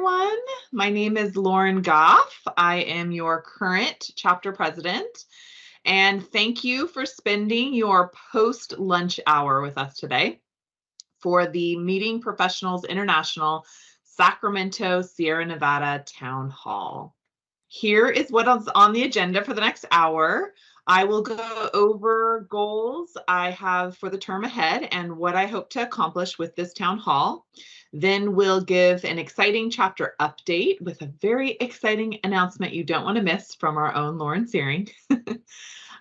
everyone. My name is Lauren Goff. I am your current chapter president, and thank you for spending your post-lunch hour with us today for the Meeting Professionals International Sacramento, Sierra Nevada Town Hall. Here is what is on the agenda for the next hour. I will go over goals I have for the term ahead and what I hope to accomplish with this town hall. Then we'll give an exciting chapter update with a very exciting announcement you don't want to miss from our own Lauren Searing.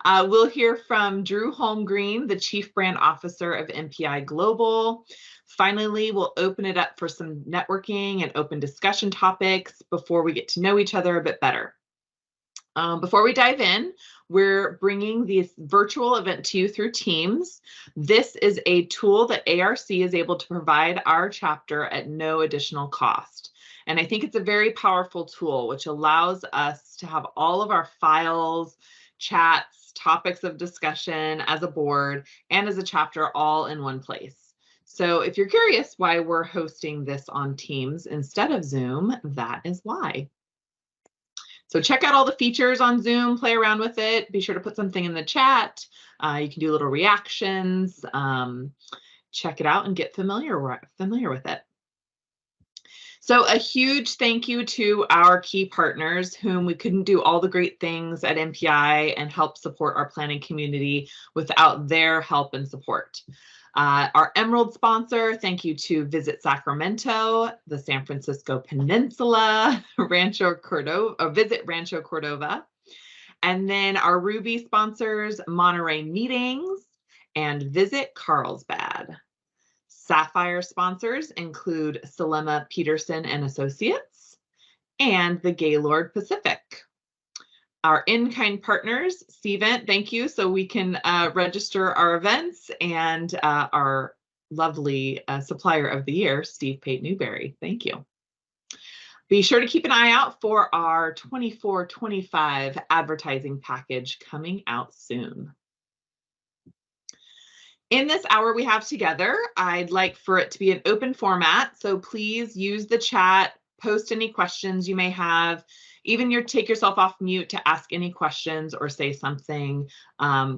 We'll hear from Drew Holmgreen, the Chief Brand Officer of MPI Global. Finally, we'll open it up for some networking and open discussion topics before we get to know each other a bit better. Before we dive in, we're bringing this virtual event to you through Teams. This is a tool that ARC is able to provide our chapter at no additional cost. And I think it's a very powerful tool, which allows us to have all of our files, chats, topics of discussion as a board and as a chapter all in one place. So if you're curious why we're hosting this on Teams instead of Zoom, that is why. So check out all the features on Zoom, play around with it. Be sure to put something in the chat. You can do little reactions. Check it out and get familiar with it. So a huge thank you to our key partners whom we couldn't do all the great things at MPI and help support our planning community without their help and support. Our Emerald sponsor, thank you to Visit Sacramento, the San Francisco Peninsula, Visit Rancho Cordova. And then our Ruby sponsors, Monterey Meetings and Visit Carlsbad. Sapphire sponsors include Selema Peterson and Associates and the Gaylord Pacific. Our in-kind partners, Cvent, thank you. So we can register our events, and our lovely supplier of the year, Steve Pate Newberry. Thank you. Be sure to keep an eye out for our 24-25 advertising package coming out soon. In this hour we have together, I'd like for it to be an open format. So please use the chat, post any questions you may have. Even take yourself off mute to ask any questions or say something.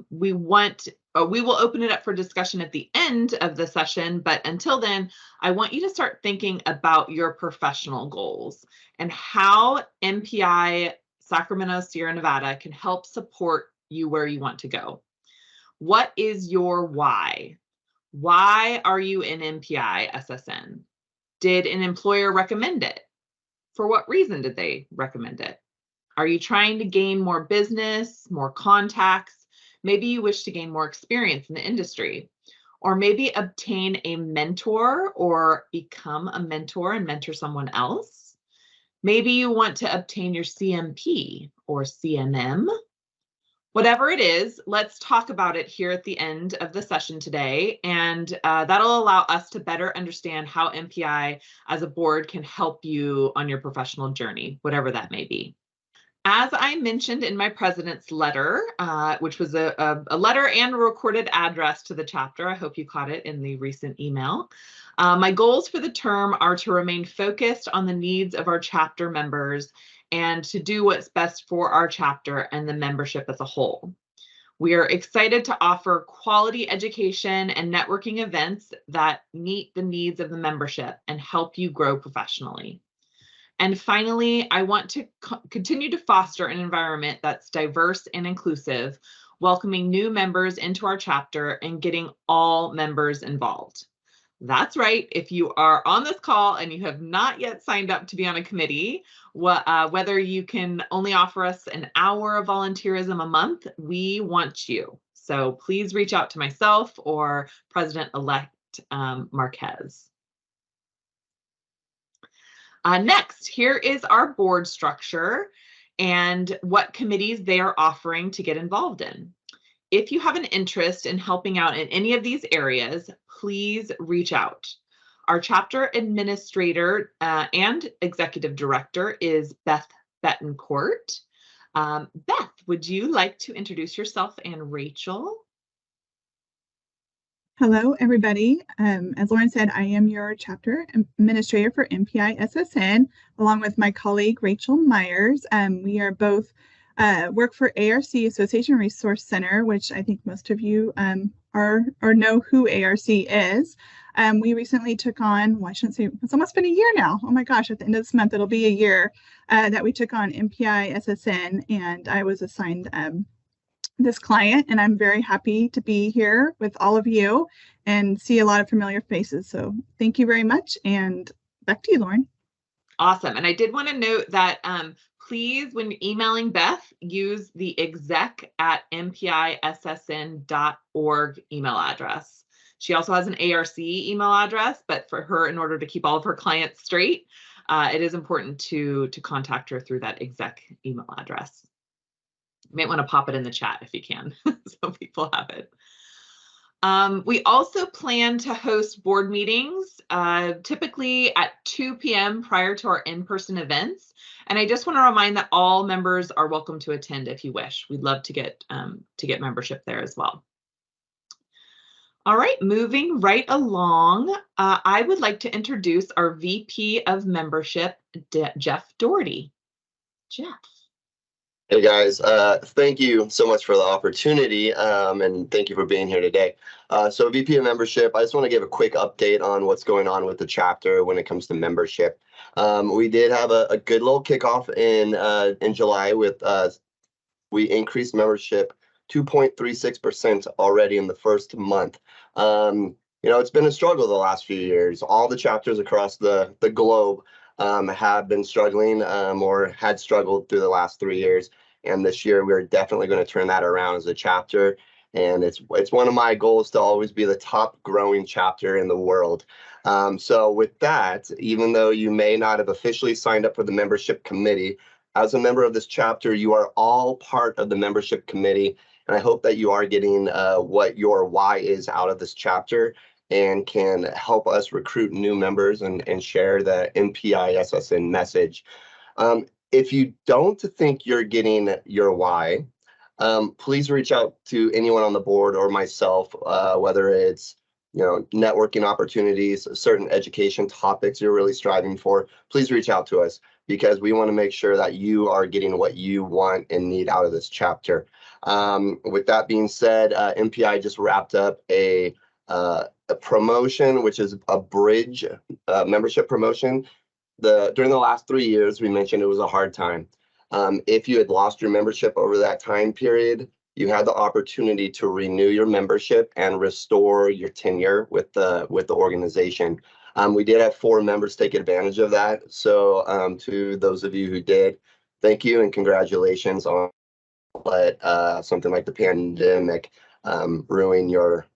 We will open it up for discussion at the end of the session, but until then, I want you to start thinking about your professional goals and how MPI Sacramento, Sierra Nevada can help support you where you want to go. What is your why? Why are you in MPI SSN? Did an employer recommend it? For what reason did they recommend it? Are you trying to gain more business, more contacts? Maybe you wish to gain more experience in the industry, or maybe obtain a mentor or become a mentor and mentor someone else. Maybe you want to obtain your CMP or CMM. Whatever it is, let's talk about it here at the end of the session today, and that'll allow us to better understand how MPI as a board can help you on your professional journey, whatever that may be. As I mentioned in my president's letter, which was a letter and a recorded address to the chapter, I hope you caught it in the recent email. My goals for the term are to remain focused on the needs of our chapter members and to do what's best for our chapter and the membership as a whole. We are excited to offer quality education and networking events that meet the needs of the membership and help you grow professionally. And finally, I want to continue to foster an environment that's diverse and inclusive, welcoming new members into our chapter and getting all members involved. That's right. If you are on this call and you have not yet signed up to be on a committee, whether you can only offer us an hour of volunteerism a month, we want you. So please reach out to myself or President-elect Marquez. Next, here is our board structure and what committees they are offering to get involved in. If you have an interest in helping out in any of these areas, please reach out. Our chapter administrator and executive director is Beth Betancourt. Beth, would you like to introduce yourself and Rachel? Hello, everybody. As Lauren said, I am your chapter administrator for MPI SSN, along with my colleague Rachel Myers. We are both work for ARC Association Resource Center, which I think most of you are or know who ARC is. We recently took on, well, I shouldn't say, it's almost been a year now. Oh my gosh, at the end of this month, it'll be a year that we took on MPI SSN, and I was assigned this client, and I'm very happy to be here with all of you and see a lot of familiar faces. So thank you very much, and back to you, Lauren. Awesome. And I did want to note that please, when emailing Beth, use the exec@mpissn.org email address. She also has an ARC email address, but for her, in order to keep all of her clients straight, it is important to contact her through that exec email address. You might want to pop it in the chat if you can, so people have it. We also plan to host board meetings, typically at 2 p.m. prior to our in-person events. And I just want to remind that all members are welcome to attend if you wish. We'd love to get membership there as well. All right, moving right along, I would like to introduce our VP of Membership, Jeff Doherty. Jeff. Hey guys, thank you so much for the opportunity, and thank you for being here today. So VP of Membership, I just want to give a quick update on what's going on with the chapter when it comes to membership. We did have a good little kickoff in July with we increased membership 2.36% already in the first month. It's been a struggle the last few years. All the chapters across the globe have been struggling or had struggled through the last 3 years. And this year, we're definitely going to turn that around as a chapter. And it's one of my goals to always be the top growing chapter in the world. So with that, even though you may not have officially signed up for the membership committee, as a member of this chapter, you are all part of the membership committee. And I hope that you are getting what your why is out of this chapter and can help us recruit new members and share the MPI SSN message. If you don't think you're getting your why, please reach out to anyone on the board or myself, whether it's networking opportunities, certain education topics you're really striving for. Please reach out to us because we want to make sure that you are getting what you want and need out of this chapter. With that being said, MPI just wrapped up a promotion, which is a bridge membership promotion. During the last 3 years, we mentioned it was a hard time. If you had lost your membership over that time period, you had the opportunity to renew your membership and restore your tenure with the organization. We did have 4 members take advantage of that. So to those of you who did, thank you and congratulations on let something like the pandemic ruin your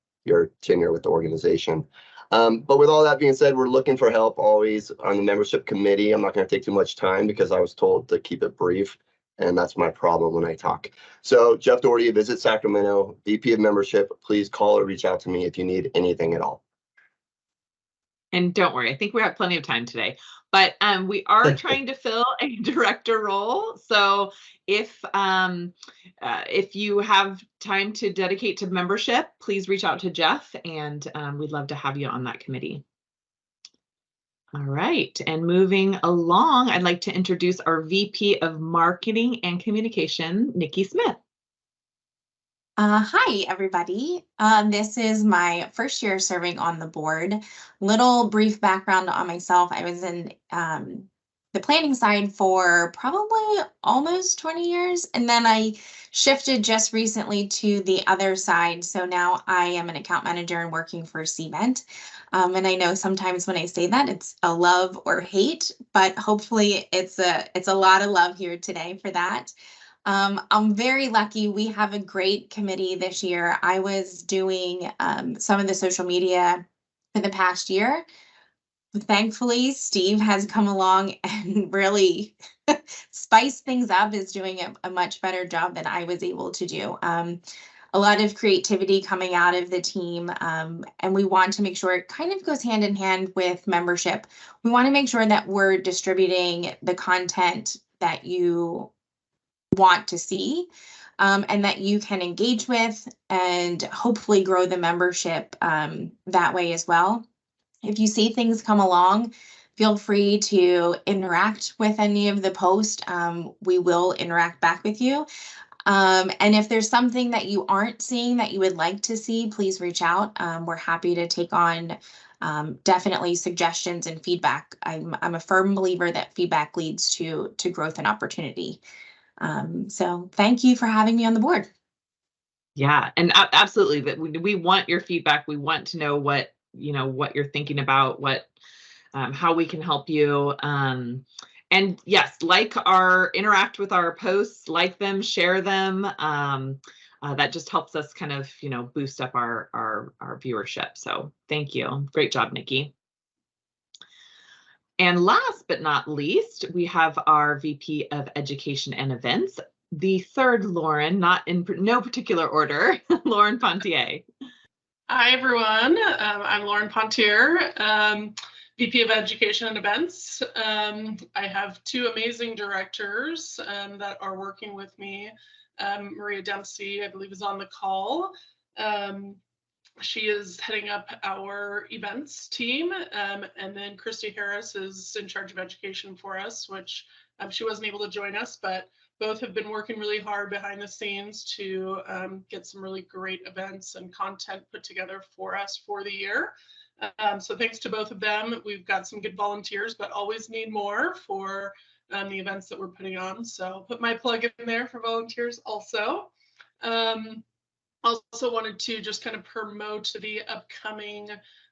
tenure with the organization. But with all that being said, we're looking for help always on the membership committee. I'm not going to take too much time because I was told to keep it brief, and that's my problem when I talk. So Jeff Doherty, Visit Sacramento, VP of Membership. Please call or reach out to me if you need anything at all. And don't worry, I think we have plenty of time today. But we are trying to fill a director role. So if you have time to dedicate to membership, please reach out to Jeff, and we'd love to have you on that committee. All right, and moving along, I'd like to introduce our VP of Marketing and Communication, Nikki Smith. Hi, everybody. This is my first year serving on the board. Little brief background on myself. I was in the planning side for probably almost 20 years, and then I shifted just recently to the other side. So now I am an account manager and working for Cement. And I know sometimes when I say that, it's a love or hate, but hopefully it's a lot of love here today for that. I'm very lucky. We have a great committee this year. I was doing some of the social media for the past year. Thankfully, Steve has come along and really spiced things up, is doing a much better job than I was able to do. A lot of creativity coming out of the team, and we want to make sure it kind of goes hand in hand with membership. We want to make sure that we're distributing the content that you want to see. and that you can engage with and hopefully grow the membership that way as well. If you see things come along, feel free to interact with any of the posts. We will interact back with you. And if there's something that you aren't seeing that you would like to see, please reach out. We're happy to take on definitely suggestions and feedback. I'm a firm believer that feedback leads to growth and opportunity. So thank you for having me on the board. Yeah, and absolutely, that we want your feedback. We want to know what you're thinking about, how we can help you. And yes, interact with our posts, like them, share them. That just helps us kind of, boost up our viewership. So thank you. Great job, Nikki. And last but not least, we have our VP of Education and Events, the third Lauren, not in no particular order, Lauren Pontier. Hi, everyone. I'm Lauren Pontier, VP of Education and Events. I have two amazing directors that are working with me. Maria Dempsey, I believe, is on the call. She is heading up our events team. And then Christy Harris is in charge of education for us, which she wasn't able to join us, but both have been working really hard behind the scenes to get some really great events and content put together for us for the year. So thanks to both of them. We've got some good volunteers, but always need more for the events that we're putting on. So put my plug in there for volunteers also. Also wanted to just kind of promote the upcoming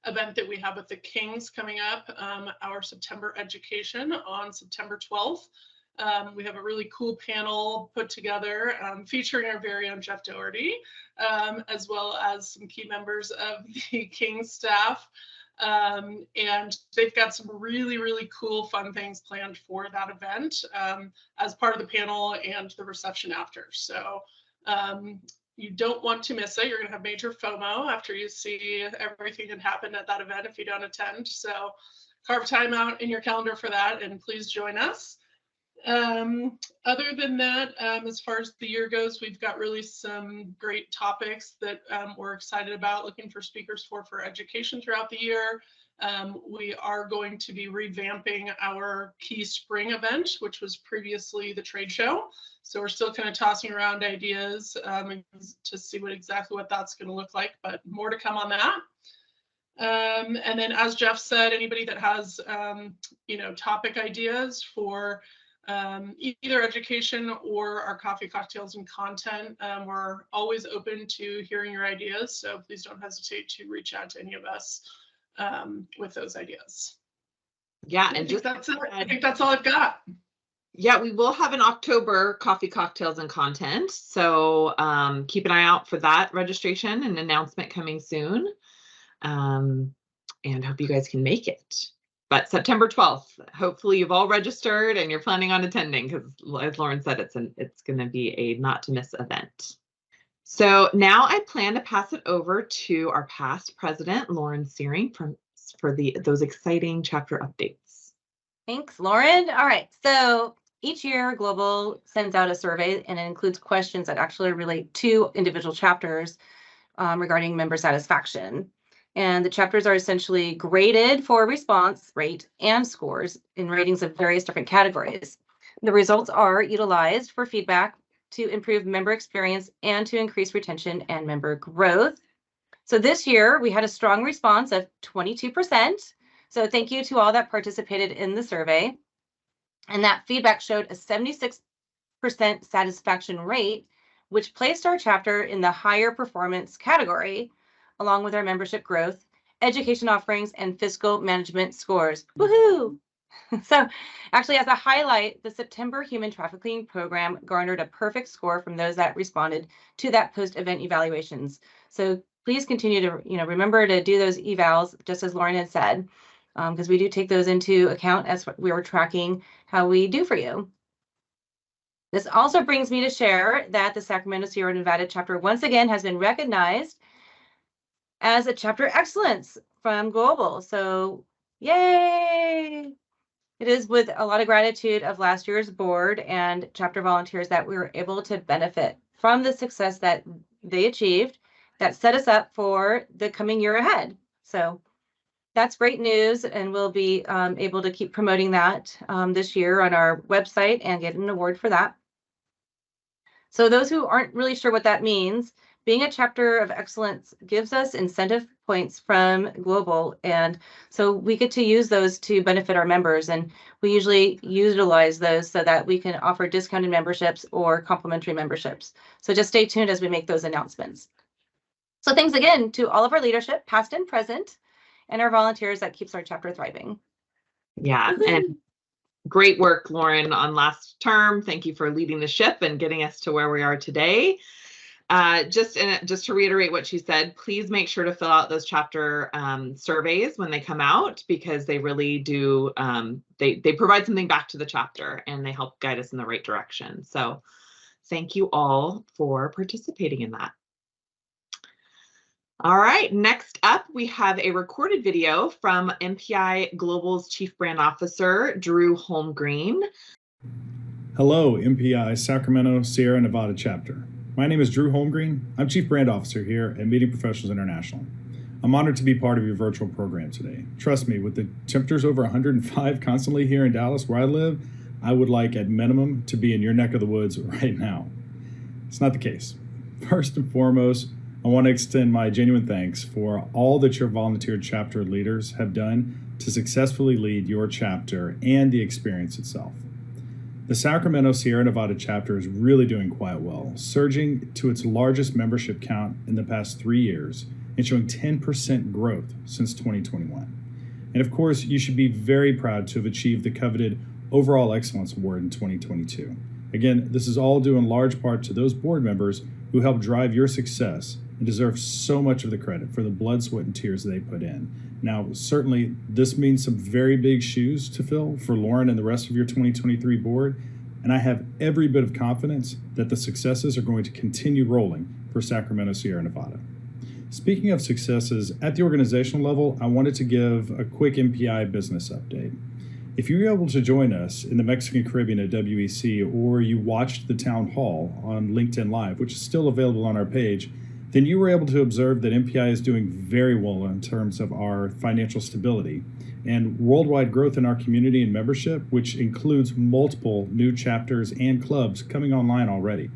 event that we have with the Kings coming up, our September education on September 12th. We have a really cool panel put together featuring our very own Jeff Doherty, as well as some key members of the King's staff. And they've got some really, really cool, fun things planned for that event as part of the panel and the reception after. So you don't want to miss it. You're going to have major FOMO after you see everything that happened at that event if you don't attend. So carve time out in your calendar for that, and please join us. Other than that, as far as the year goes, we've got really some great topics that we're excited about looking for speakers for education throughout the year. We are going to be revamping our key spring event, which was previously the trade show. So we're still kind of tossing around ideas to see exactly what that's going to look like, but more to come on that. And then, as Jeff said, anybody that has topic ideas for either education or our coffee, cocktails, and content, we're always open to hearing your ideas. So please don't hesitate to reach out to any of us with those ideas. Yeah, and I think that's all I've got. Yeah, we will have an October coffee, cocktails, and content. So keep an eye out for that registration and announcement coming soon. And hope you guys can make it. But September 12th, hopefully you've all registered and you're planning on attending, because as Lauren said, it's going to be a not to miss event. So now I plan to pass it over to our past president, Lauren Searing, for those exciting chapter updates. Thanks, Lauren. All right, so each year Global sends out a survey, and it includes questions that actually relate to individual chapters regarding member satisfaction. And the chapters are essentially graded for response rate and scores in ratings of various different categories. The results are utilized for feedback to improve member experience and to increase retention and member growth. So this year we had a strong response of 22%. So thank you to all that participated in the survey. And that feedback showed a 76% satisfaction rate, which placed our chapter in the higher performance category, along with our membership growth, education offerings, and fiscal management scores. Woohoo! So actually, as a highlight, the September Human Trafficking Program garnered a perfect score from those that responded to that post-event evaluations. So please continue to remember to do those evals, just as Lauren had said, because we do take those into account as we were tracking how we do for you. This also brings me to share that the Sacramento Sierra Nevada chapter once again has been recognized as a chapter excellence from Global. So yay! It is with a lot of gratitude of last year's board and chapter volunteers that we were able to benefit from the success that they achieved that set us up for the coming year ahead. So that's great news, and we'll be able to keep promoting that this year on our website and get an award for that. So those who aren't really sure what that means, being a chapter of excellence gives us incentive points from Global, and so we get to use those to benefit our members, and we usually utilize those so that we can offer discounted memberships or complimentary memberships. So just stay tuned as we make those announcements. So thanks again to all of our leadership, past and present, and our volunteers that keeps our chapter thriving. Yeah, and great work, Lauren, on last term. Thank you for leading the ship and getting us to where we are today. Just to reiterate what she said, please make sure to fill out those chapter surveys when they come out, because they really do, they provide something back to the chapter and they help guide us in the right direction. So thank you all for participating in that. All right, next up, we have a recorded video from MPI Global's Chief Brand Officer, Drew Holmgreen. Hello, MPI Sacramento, Sierra Nevada chapter. My name is Drew Holmgreen. I'm Chief Brand Officer here at Meeting Professionals International. I'm honored to be part of your virtual program today. Trust me, with the temperatures over 105 constantly here in Dallas where I live, I would like at minimum to be in your neck of the woods right now. It's not the case. First and foremost, I want to extend my genuine thanks for all that your volunteer chapter leaders have done to successfully lead your chapter and the experience itself. The Sacramento Sierra Nevada chapter is really doing quite well, surging to its largest membership count in the past 3 years and showing 10% growth since 2021. And of course, you should be very proud to have achieved the coveted Overall Excellence Award in 2022. Again, this is all due in large part to those board members who helped drive your success and deserve so much of the credit for the blood, sweat, and tears they put in. Now, certainly, this means some very big shoes to fill for Lauren and the rest of your 2023 board, and I have every bit of confidence that the successes are going to continue rolling for Sacramento Sierra Nevada. Speaking of successes, at the organizational level, I wanted to give a quick MPI business update. If you were able to join us in the Mexican Caribbean at WEC, or you watched the town hall on LinkedIn Live, which is still available on our page, then you were able to observe that MPI is doing very well in terms of our financial stability and worldwide growth in our community and membership, which includes multiple new chapters and clubs coming online already.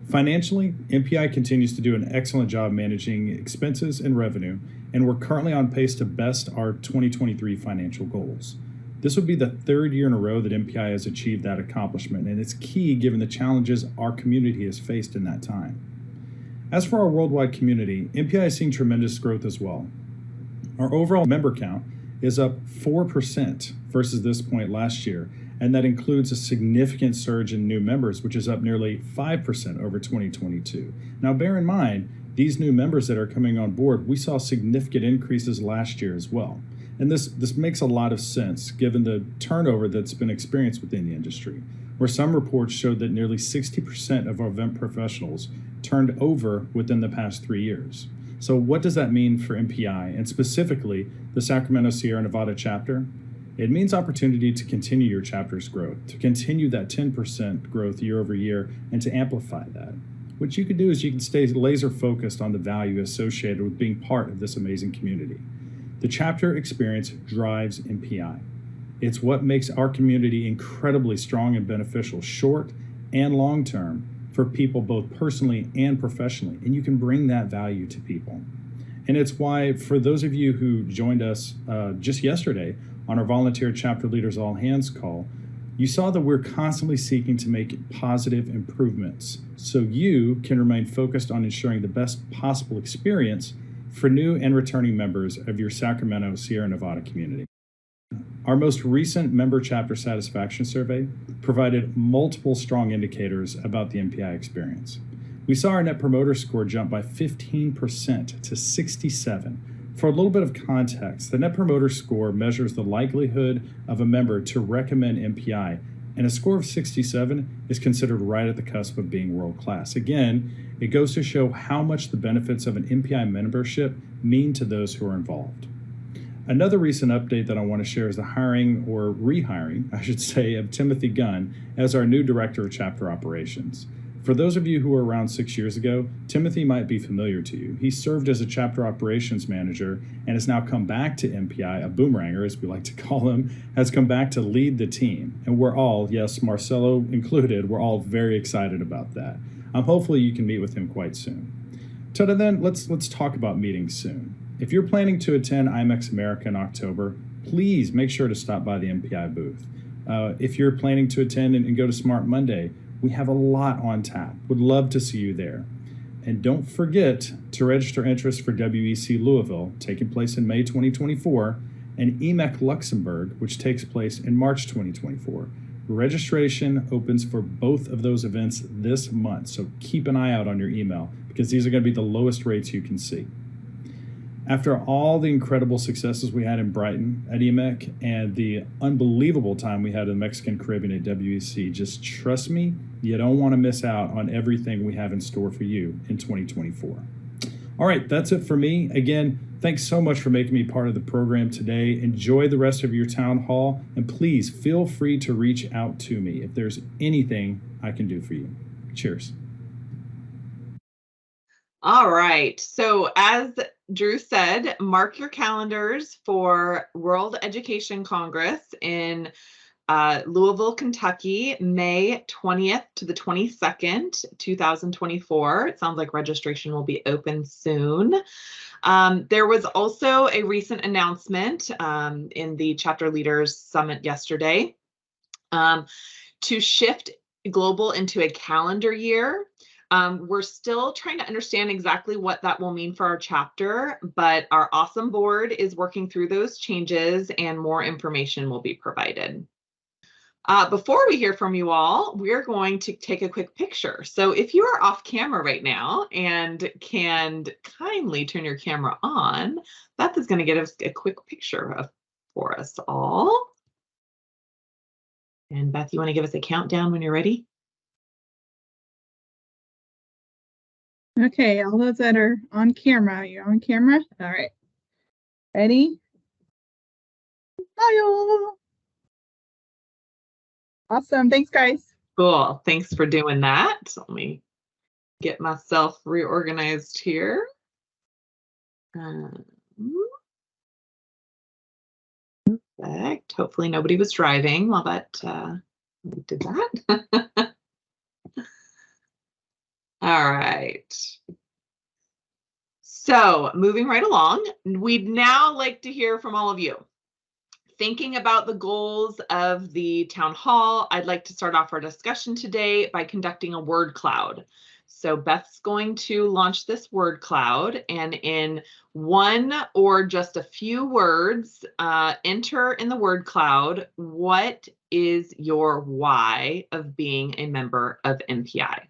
Financially, MPI continues to do an excellent job managing expenses and revenue, and we're currently on pace to best our 2023 financial goals. This would be the third year in a row that MPI has achieved that accomplishment, and it's key given the challenges our community has faced in that time. As for our worldwide community, MPI is seeing tremendous growth as well. Our overall member count is up 4% versus this point last year, and that includes a significant surge in new members, which is up nearly 5% over 2022. Now, bear in mind, these new members that are coming on board, we saw significant increases last year as well. And this makes a lot of sense given the turnover that's been experienced within the industry, where some reports showed that nearly 60% of our event professionals turned over within the past 3 years. So what does that mean for MPI, and specifically the Sacramento Sierra Nevada chapter? It means opportunity to continue your chapter's growth, to continue that 10% growth year over year, and to amplify that. What you can do is you can stay laser focused on the value associated with being part of this amazing community. The chapter experience drives MPI. It's what makes our community incredibly strong and beneficial, short and long term, for people both personally and professionally, and you can bring that value to people. And it's why, for those of you who joined us just yesterday on our Volunteer Chapter Leaders All Hands call, you saw that we're constantly seeking to make positive improvements so you can remain focused on ensuring the best possible experience for new and returning members of your Sacramento Sierra Nevada community. Our most recent member chapter satisfaction survey provided multiple strong indicators about the MPI experience. We saw our Net Promoter Score jump by 15% to 67. For a little bit of context, the Net Promoter Score measures the likelihood of a member to recommend MPI, and a score of 67 is considered right at the cusp of being world-class. Again, it goes to show how much the benefits of an MPI membership mean to those who are involved. Another recent update that I want to share is the hiring, or rehiring, I should say, of Timothy Gunn as our new Director of Chapter Operations. For those of you who were around 6 years ago, Timothy might be familiar to you. He served as a chapter operations manager and has now come back to MPI, a boomeranger, as we like to call him, has come back to lead the team. And we're all, yes, Marcelo included, we're all very excited about that. Hopefully you can meet with him quite soon. So then, let's talk about meetings soon. If you're planning to attend IMEX America in October, please make sure to stop by the MPI booth. If you're planning to attend and go to Smart Monday, we have a lot on tap. Would love to see you there. And don't forget to register interest for WEC Louisville, taking place in May 2024, and EMEC Luxembourg, which takes place in March 2024. Registration opens for both of those events this month, so keep an eye out on your email because these are going to be the lowest rates you can see. After all the incredible successes we had in Brighton at EMEC and the unbelievable time we had in the Mexican Caribbean at WEC, just trust me, you don't want to miss out on everything we have in store for you in 2024. All right, that's it for me. Again, thanks so much for making me part of the program today. Enjoy the rest of your town hall, and please feel free to reach out to me if there's anything I can do for you. Cheers. All right, so as Drew said, mark your calendars for World Education Congress in Louisville, Kentucky, May 20th to the 22nd, 2024. It sounds like registration will be open soon. There was also a recent announcement in the Chapter Leaders Summit yesterday to shift global into a calendar year. We're still trying to understand exactly what that will mean for our chapter, but our awesome board is working through those changes and more information will be provided. Before we hear from you all, we're going to take a quick picture. So if you are off camera right now and can kindly turn your camera on, Beth is going to get us a quick picture for us all. And Beth, you want to give us a countdown when you're ready? Okay, all those that are on camera, you're on camera? All right. Ready? Bye. Awesome. Thanks, guys. Cool. Thanks for doing that. Let me get myself reorganized here. Perfect. Hopefully nobody was driving while we did that. All right. So moving right along, we'd now like to hear from all of you. Thinking about the goals of the town hall, I'd like to start off our discussion today by conducting a word cloud. So Beth's going to launch this word cloud, and in one or just a few words, enter in the word cloud, what is your why of being a member of MPI?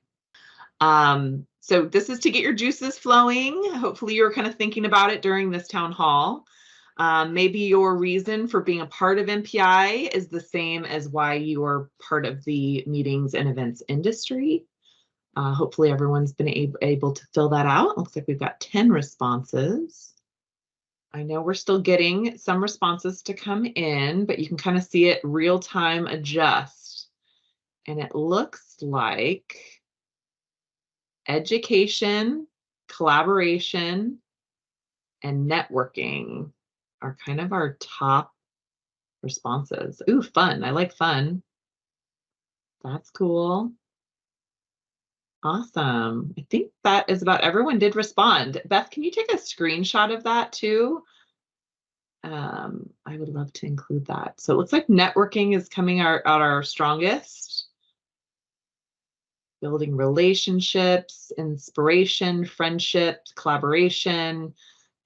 So this is to get your juices flowing. Hopefully you're kind of thinking about it during this town hall. Maybe your reason for being a part of MPI is the same as why you are part of the meetings and events industry. Hopefully everyone's been able to fill that out. Looks like we've got 10 responses. I know we're still getting some responses to come in, but you can kind of see it real time adjust. And it looks like education, collaboration, and networking are kind of our top responses. Ooh, fun. I like fun. That's cool. Awesome. I think that is about everyone did respond. Beth, can you take a screenshot of that too? I would love to include that. So it looks like networking is coming out our strongest. Building relationships, inspiration, friendships, collaboration,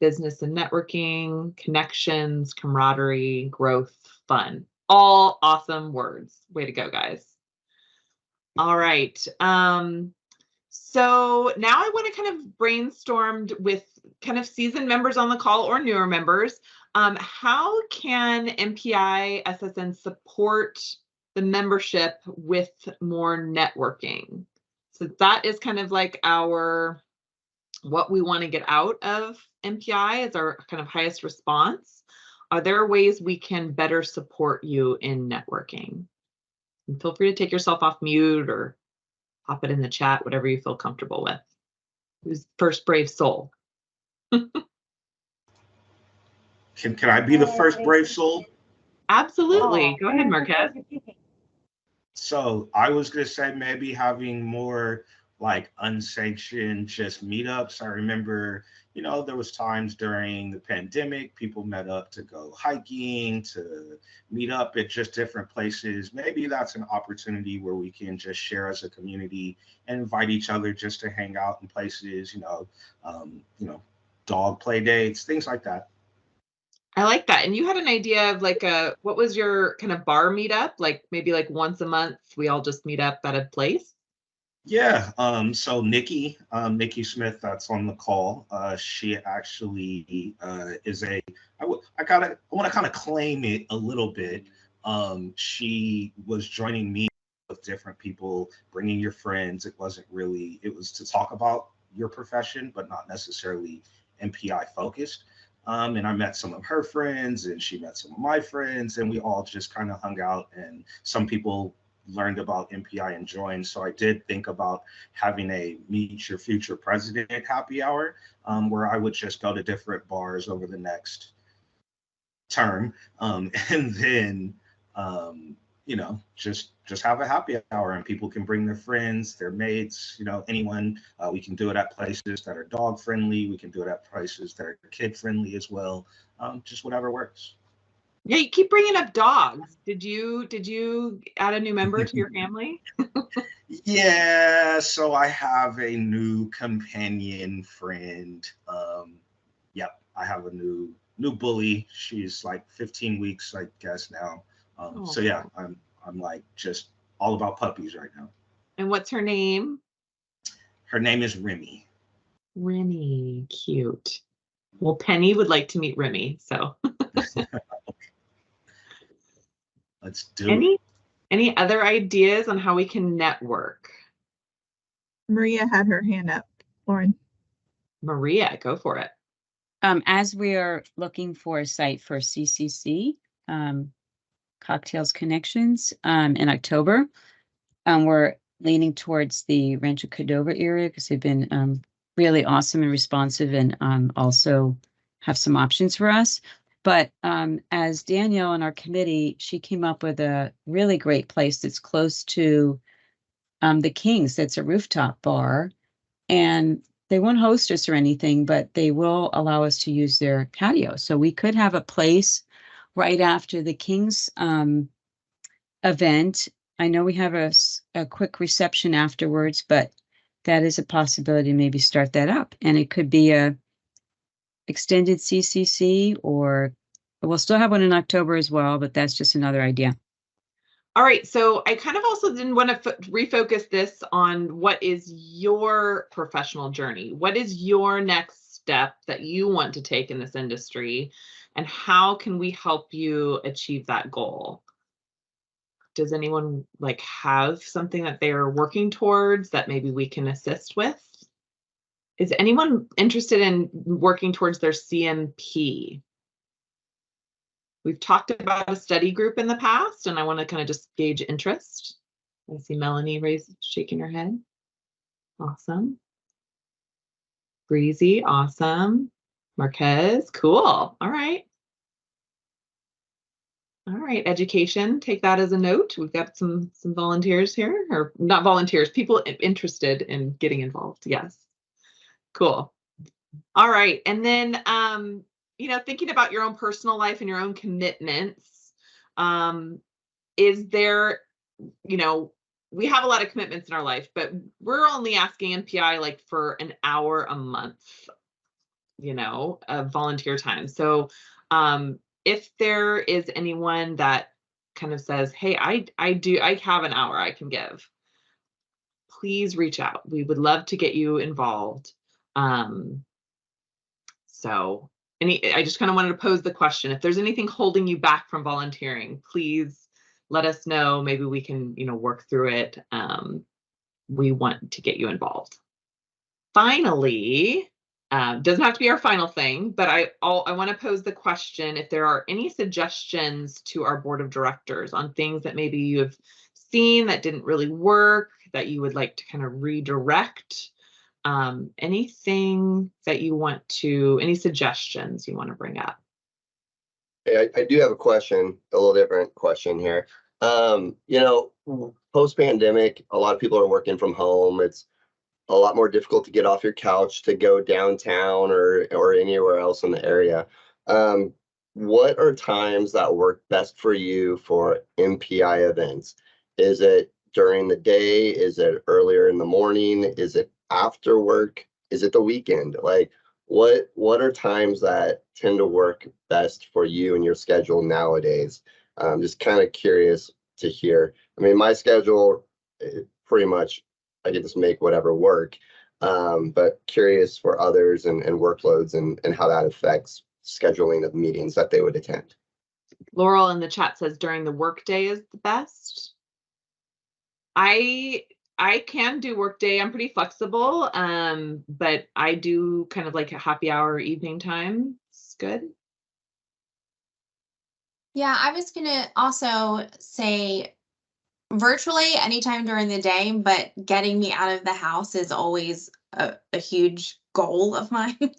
business and networking, connections, camaraderie, growth, fun. All awesome words. Way to go, guys. All right. So now I want to kind of brainstorm with kind of seasoned members on the call or newer members. How can MPI SSN support the membership with more networking? So that is kind of like what we want to get out of MPI is our kind of highest response. Are there ways we can better support you in networking? And feel free to take yourself off mute or pop it in the chat, whatever you feel comfortable with. Who's first brave soul? Can I be the first brave soul? Absolutely. Go ahead, Marquez. So I was gonna say maybe having more like unsanctioned just meetups. I remember, you know, there was times during the pandemic, people met up to go hiking, to meet up at just different places. Maybe that's an opportunity where we can just share as a community and invite each other just to hang out in places, you know, dog play dates, things like that. I like that. And you had an idea of like what was your kind of bar meetup? Like maybe like once a month, we all just meet up at a place? Yeah, so Nikki Smith, that's on the call. She actually is I want to kind of claim it a little bit. She was joining me with different people, bringing your friends. It was to talk about your profession, but not necessarily MPI focused. And I met some of her friends and she met some of my friends, and we all just kind of hung out, and some people learned about MPI and joined. So I did think about having a meet your future president happy hour, where I would just go to different bars over the next term, and then you know, just have a happy hour, and people can bring their friends, their mates, you know, anyone. We can do it at places that are dog friendly. We can do it at places that are kid friendly as well. Just whatever works. Yeah, you keep bringing up dogs. Did you add a new member to your family? Yeah, so I have a new companion friend. Yep, I have a new bully. She's like 15 weeks, I guess now. So yeah, I'm like just all about puppies right now. And what's her name? Her name is Remy. Remy, cute. Well, Penny would like to meet Remy, so. Let's do it. Any other ideas on how we can network? Maria had her hand up. Lauren. Maria, go for it. As we are looking for a site for CCC, Cocktails Connections, in October, we're leaning towards the Rancho Cordova area because they've been really awesome and responsive, and also have some options for us. But as Danielle on our committee, she came up with a really great place that's close to the Kings. That's a rooftop bar, and they won't host us or anything, but they will allow us to use their patio. So we could have a place right after the Kings event. I know we have a quick reception afterwards, but that is a possibility. Maybe start that up, and it could be a extended CCC, or we'll still have one in October as well, but that's just another idea. All right, so I kind of also didn't want to refocus this on what is your professional journey. What is your next step that you want to take in this industry, and how can we help you achieve that goal? Does anyone like have something that they are working towards that maybe we can assist with? Is anyone interested in working towards their CMP? We've talked about a study group in the past, and I want to kind of just gauge interest. I see Melanie shaking her head. Awesome. Breezy, awesome. Marquez, cool. All right. All right, education, take that as a note. We've got some volunteers here, or not volunteers, people interested in getting involved. Yes. Cool. All right. And then, you know, thinking about your own personal life and your own commitments, is there, you know, we have a lot of commitments in our life, but we're only asking MPI like for an hour a month, you know, of volunteer time. So if there is anyone that kind of says, hey, I have an hour I can give, please reach out. We would love to get you involved. So I just kind of wanted to pose the question, if there's anything holding you back from volunteering, please let us know. Maybe we can, you know, work through it. We want to get you involved. Finally, doesn't have to be our final thing, but I want to pose the question, if there are any suggestions to our board of directors on things that maybe you have seen that didn't really work that you would like to kind of redirect? Anything that you want to, any suggestions you want to bring up? Hey, I do have a question, a little different question here. Post-pandemic, a lot of people are working from home. It's a lot more difficult to get off your couch to go downtown or anywhere else in the area. What are times that work best for you for MPI events? Is it during the day? Is it earlier in the morning? Is it after work? Is it the weekend? Like, what are times that tend to work best for you and your schedule nowadays? Just kind of curious to hear. I mean, my schedule, pretty much, I can just make whatever work. But curious for others and workloads and how that affects scheduling of meetings that they would attend. Laurel in the chat says during the workday is the best. I can do workday. I'm pretty flexible, but I do kind of like a happy hour evening time. It's good. Yeah, I was gonna also say virtually anytime during the day, but getting me out of the house is always a huge goal of mine.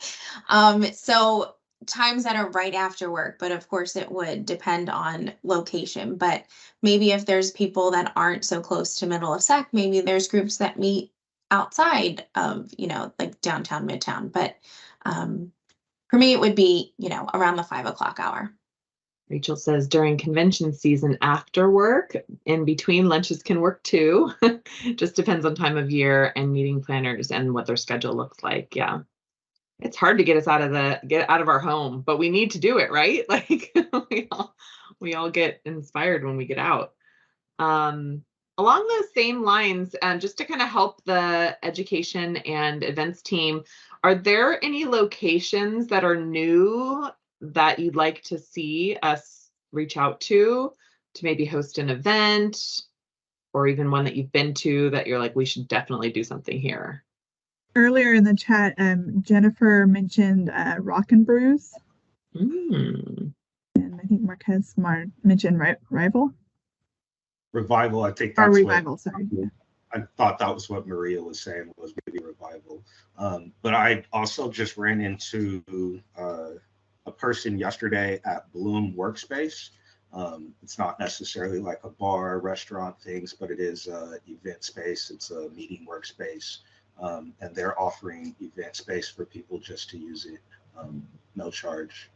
So times that are right after work, but of course it would depend on location. But maybe if there's people that aren't so close to middle of sec, maybe there's groups that meet outside of, like downtown, midtown. But for me, it would be, around the 5 o'clock hour. Rachel says during convention season after work, in between lunches can work too. Just depends on time of year and meeting planners and what their schedule looks like. Yeah. It's hard to get us out of our home, but we need to do it, right? Like we all get inspired when we get out. Along those same lines, just to kind of help the education and events team, are there any locations that are new that you'd like to see us reach out to maybe host an event, or even one that you've been to that you're like, we should definitely do something here? Earlier in the chat, Jennifer mentioned Rock and Brews. Mm. And I think Marquez mentioned Rival. Revival, I think that's Revival, sorry. Yeah. I thought that was what Maria was saying, was maybe Revival. But I also just ran into a person yesterday at Bloom Workspace. It's not necessarily like a bar, restaurant things, but it is an event space. It's a meeting workspace. And they're offering event space for people just to use it, no charge.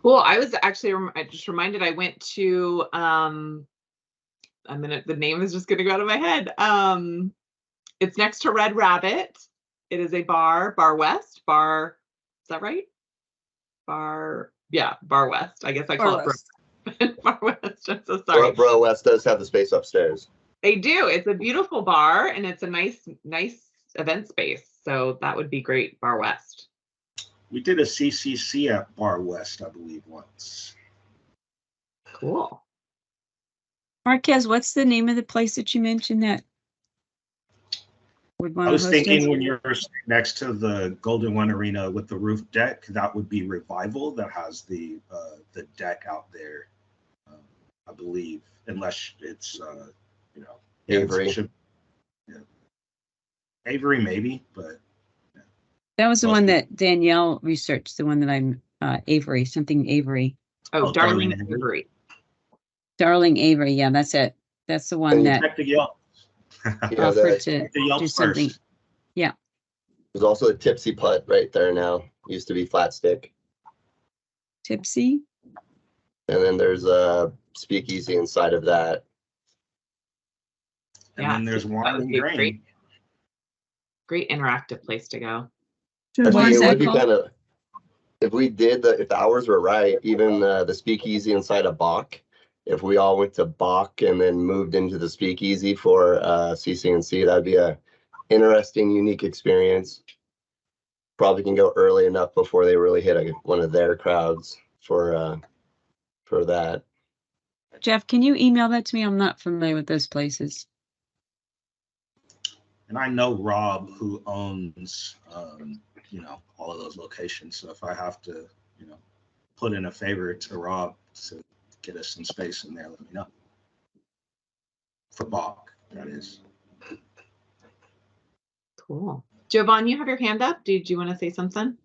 Cool. I was actually I just reminded I went to the name is just gonna go out of my head. It's next to Red Rabbit. It is a bar West. Is that right? Bar West. I guess I call it Bar West. I'm so sorry. Bro West does have the space upstairs. They do. It's a beautiful bar and it's a nice event space. So that would be great, Bar West. We did a CCC at Bar West, I believe, once. Cool. Marquez, what's the name of the place that you mentioned that would want I was to host thinking us? when you're next to the Golden One Arena with the roof deck, that would be Revival that has the deck out there, I believe, unless it's Avery. Avery maybe, but That was the one that Danielle researched, the one that I'm Avery, something Avery. Oh, Darling Avery. Darling Avery, yeah, that's it. That's the one that check the Yelp. offered to do something. First. Yeah. There's also a Tipsy Putt right there now. Used to be Flat Stick. Tipsy. And then there's a speakeasy inside of that. And then there's Wine and Grain. Great interactive place to go. What is that called? If the hours were right, even the speakeasy inside of Bach, if we all went to Bach and then moved into the speakeasy for CCNC, that'd be a interesting, unique experience. Probably can go early enough before they really hit one of their crowds for that. Jeff, can you email that to me? I'm not familiar with those places. And I know Rob, who owns, all of those locations. So if I have to, put in a favor to Rob to get us some space in there, let me know. for Bach, that is. Cool. Jovan, you have your hand up. Did you want to say something?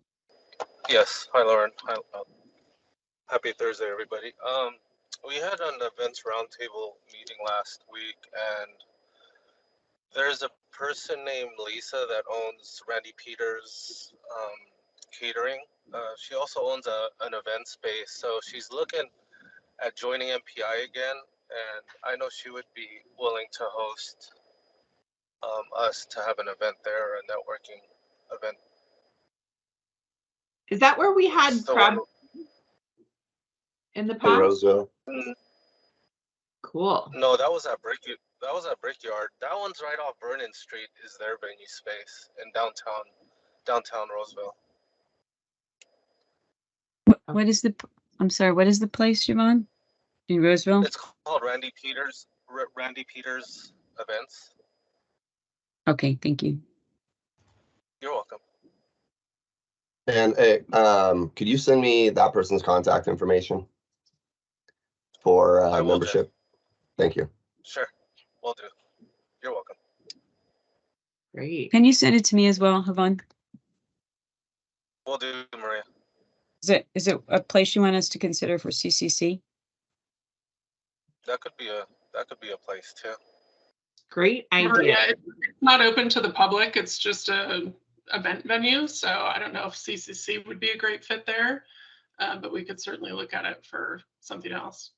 Yes. Hi, Lauren. Hi, happy Thursday, everybody. We had an events roundtable meeting last week, and there's a person named Lisa that owns Randy Peters Catering. She also owns an event space, so she's looking at joining MPI again, and I know she would be willing to host us to have an event there, a networking event. Is that where we had So crab in the In past? Roseville. Cool. No, that was at Brickyard. That one's right off Vernon Street. Is their venue space in downtown Roseville. What is the, I'm sorry, what is the place, Javon? In Roseville? It's called Randy Peters Events. Okay, thank you. You're welcome. And could you send me that person's contact information for I will membership? do. Thank you. Sure, will do. You're welcome. Great. Can you send it to me as well, Javon? Will do, Maria. Is it a place you want us to consider for CCC? That could be a place too. Great idea. Maria, it's not open to the public. It's just a event venue. So I don't know if CCC would be a great fit there, but we could certainly look at it for something else.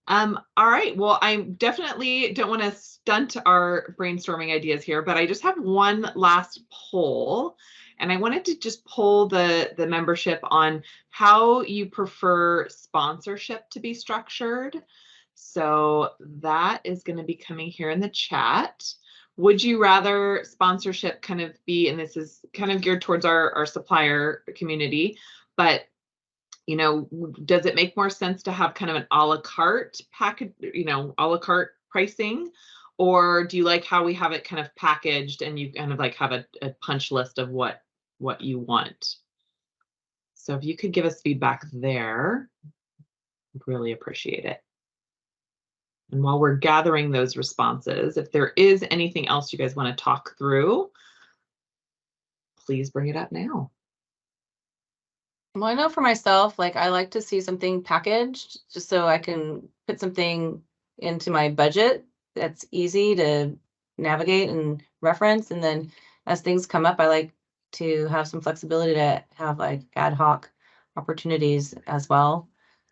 All right. Well, I definitely don't want to stunt our brainstorming ideas here, but I just have one last poll, and I wanted to just poll the membership on how you prefer sponsorship to be structured. So that is going to be coming here in the chat. Would you rather sponsorship kind of be, and this is kind of geared towards our supplier community, but you know, does it make more sense to have kind of an a la carte package, you know, a la carte pricing? Or do you like how we have it kind of packaged and you kind of like have a punch list of what you want? So if you could give us feedback there, I'd really appreciate it. And while we're gathering those responses, if there is anything else you guys want to talk through, please bring it up now. Well, I know for myself, like I like to see something packaged just so I can put something into my budget that's easy to navigate and reference. And then as things come up, I like to have some flexibility to have like ad hoc opportunities as well.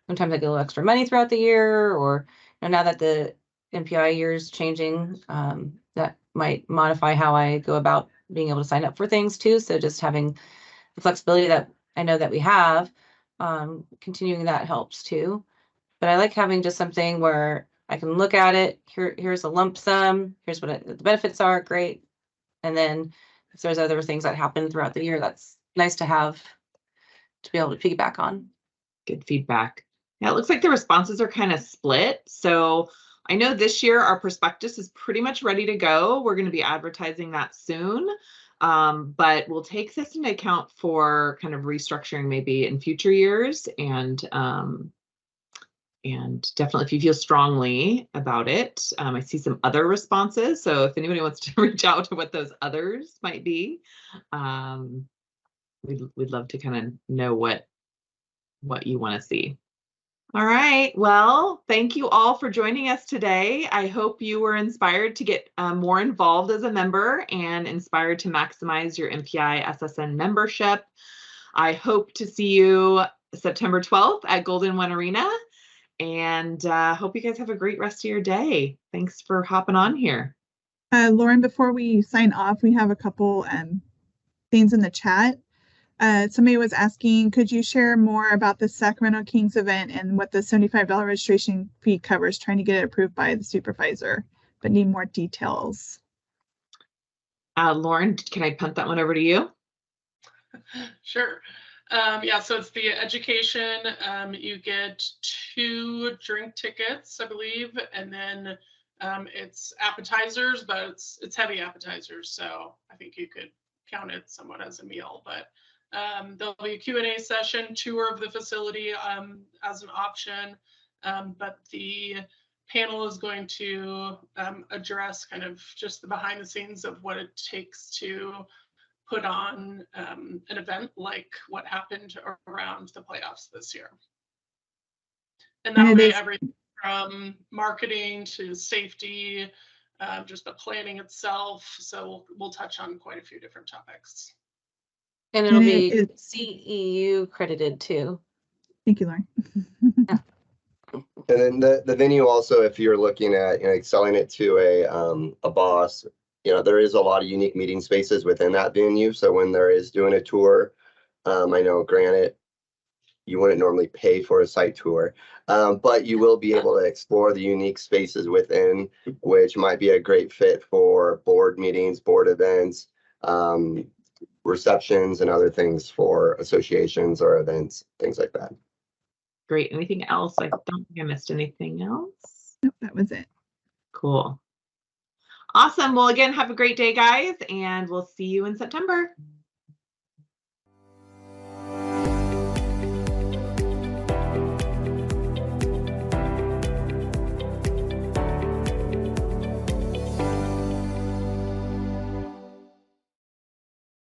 Sometimes I get a little extra money throughout the year, or you know, now that the MPI year is changing, that might modify how I go about being able to sign up for things too. So just having the flexibility that I know that we have, continuing that helps too. But I like having just something where I can look at it. Here's a lump sum. Here's what the benefits are. Great. And then if there's other things that happen throughout the year, that's nice to have to be able to piggyback on. Good feedback. Yeah, it looks like the responses are kind of split. So I know this year our prospectus is pretty much ready to go. We're going to be advertising that soon. But we'll take this into account for kind of restructuring maybe in future years, and definitely if you feel strongly about it. I see some other responses, so if anybody wants to reach out to what those others might be, we'd love to kind of know what you want to see. All right. Well, thank you all for joining us today. I hope you were inspired to get more involved as a member and inspired to maximize your MPI SSN membership. I hope to see you September 12th at Golden One Arena, and hope you guys have a great rest of your day. Thanks for hopping on here. Lauren, before we sign off, we have a couple things in the chat. Somebody was asking, could you share more about the Sacramento Kings event and what the $75 registration fee covers, trying to get it approved by the supervisor, but need more details. Lauren, can I punt that one over to you? Sure. Yeah, so it's the education. You get 2 drink tickets, I believe, and then it's appetizers, but it's heavy appetizers, so I think you could count it somewhat as a meal. But there'll be a Q&A session, tour of the facility as an option, but the panel is going to address kind of just the behind the scenes of what it takes to put on an event like what happened around the playoffs this year. And that'll be everything from marketing to safety, just the planning itself. So we'll touch on quite a few different topics. And it'll be CEU credited too. Thank you, Lauren. And then the venue also, if you're looking at, you know, selling it to a boss, you know, there is a lot of unique meeting spaces within that venue. So when there is doing a tour, I know, granted, you wouldn't normally pay for a site tour, but you will be able to explore the unique spaces within, which might be a great fit for board meetings, board events, receptions, and other things for associations or events, things like that. Great. Anything else? I don't think I missed anything else. Nope, that was it. Cool. Awesome. Well, again, have a great day, guys, and we'll see you in September.